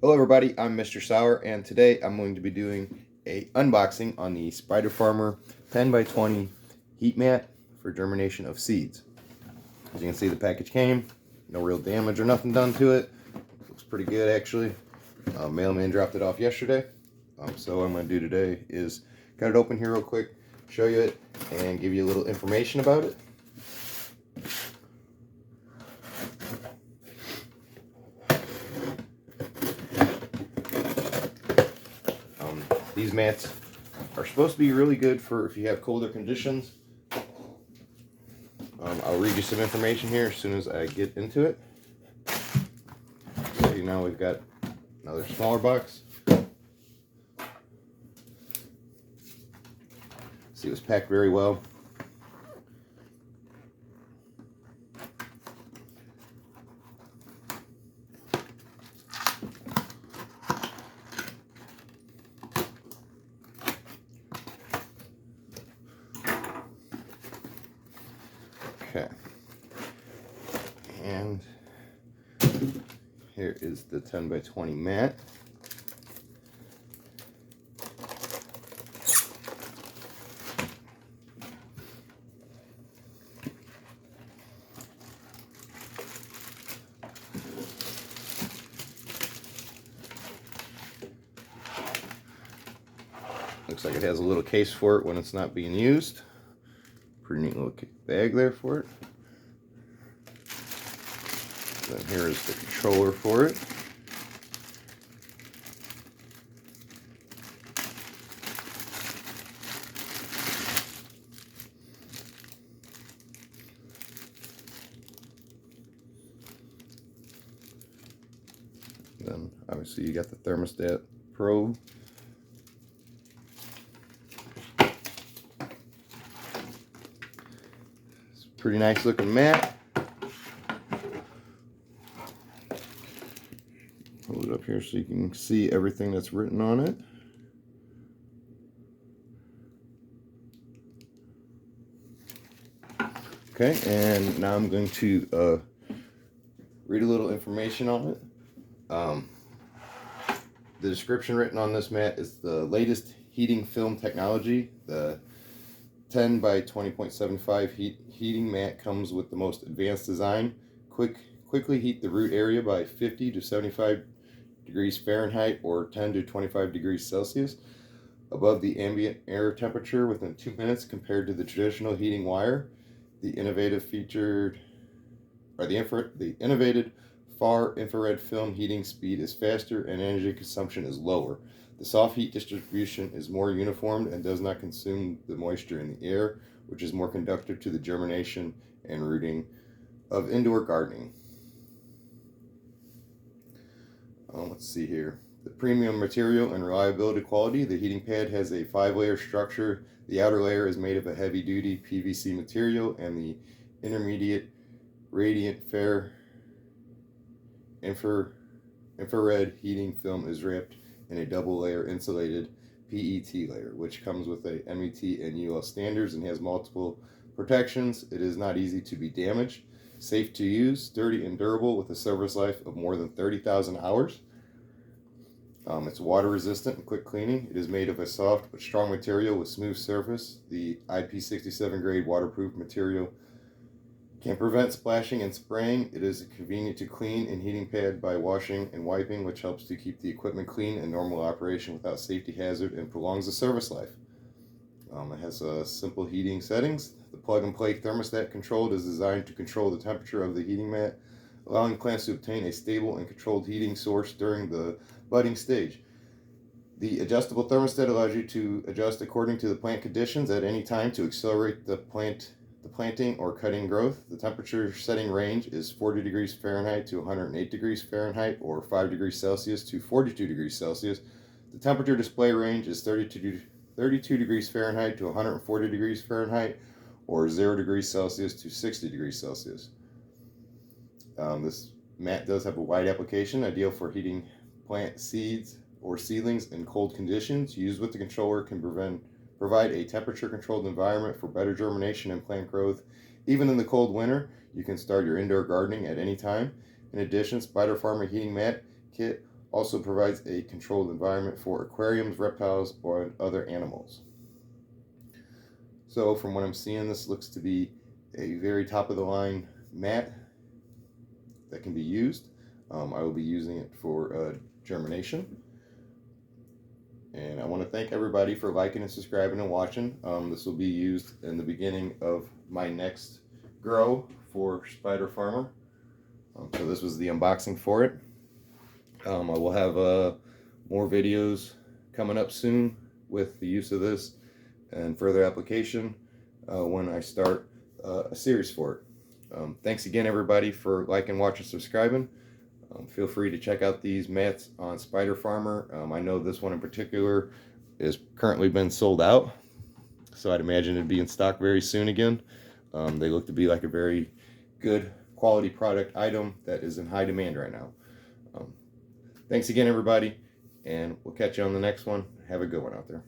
Hello everybody, I'm Mr. Sauer, and today I'm going to be doing a unboxing on the Spider Farmer 10x20 heat mat for germination of seeds. As you can see, the package came, no real damage or nothing done to it. Looks pretty good actually. Mailman dropped it off yesterday. So what I'm going to do today is cut it open here real quick, show you it, and give you a little information about it. These mats are supposed to be really good for if you have colder conditions. I'll read you some information here as soon as I get into it. So now we've got another smaller box. See, it was packed very well. Okay. And here is the 10x20 mat. Looks like it has a little case for it when it's not being used. Pretty neat little bag there for it. Then here is the controller for it. Then obviously you got the thermostat probe. It's a pretty nice looking mat. Hold it up here so you can see everything that's written on it. Okay, and now I'm going to read a little information on it. The description written on this mat is the latest heating film technology. The 10x20.75 heating mat comes with the most advanced design. Quickly heat the root area by 50 to 75 degrees Fahrenheit or 10 to 25 degrees Celsius above the ambient air temperature within 2 minutes compared to the traditional heating wire. The innovative far infrared film heating speed is faster and energy consumption is lower. The soft heat distribution is more uniform and does not consume the moisture in the air, which is more conducive to the germination and rooting of indoor gardening. Let's see here. The premium material and reliability quality. The heating pad has a 5-layer structure. The outer layer is made of a heavy-duty PVC material, and the intermediate radiant fair infrared heating film is wrapped in a double-layer insulated PET layer, which comes with a MET and UL standards and has multiple protections. It is not easy to be damaged. Safe to use, sturdy and durable with a service life of more than 30,000 hours. It's water resistant and quick cleaning. It is made of a soft but strong material with smooth surface. The IP67 grade waterproof material can prevent splashing and spraying. It is convenient to clean and heating pad by washing and wiping, which helps to keep the equipment clean and normal operation without safety hazard and prolongs the service life. It has simple heating settings. The plug-and-play thermostat control is designed to control the temperature of the heating mat, allowing plants to obtain a stable and controlled heating source during the budding stage. The adjustable thermostat allows you to adjust according to the plant conditions at any time to accelerate the planting or cutting growth. The temperature setting range is 40 degrees Fahrenheit to 108 degrees Fahrenheit or 5 degrees Celsius to 42 degrees Celsius. The temperature display range is 32 degrees Fahrenheit to 140 degrees Fahrenheit or 0 degrees Celsius to 60 degrees Celsius. This mat does have a wide application, ideal for heating plant seeds or seedlings in cold conditions. Used with the controller can provide a temperature controlled environment for better germination and plant growth. Even in the cold winter, you can start your indoor gardening at any time. In addition, Spider Farmer Heating Mat Kit Also provides a controlled environment for aquariums, reptiles, or other animals. So from what I'm seeing, this looks to be a very top of the line mat that can be used. I will be using it for germination. And I want to thank everybody for liking and subscribing and watching. This will be used in the beginning of my next grow for Spider Farmer. So this was the unboxing for it. I will have more videos coming up soon with the use of this and further application when I start a series for it. Thanks again, everybody, for liking, watching, subscribing. Feel free to check out these mats on Spider Farmer. I know this one in particular is currently been sold out, so I'd imagine it'd be in stock very soon again. They look to be like a very good quality product item that is in high demand right now. Thanks again, everybody, and we'll catch you on the next one. Have a good one out there.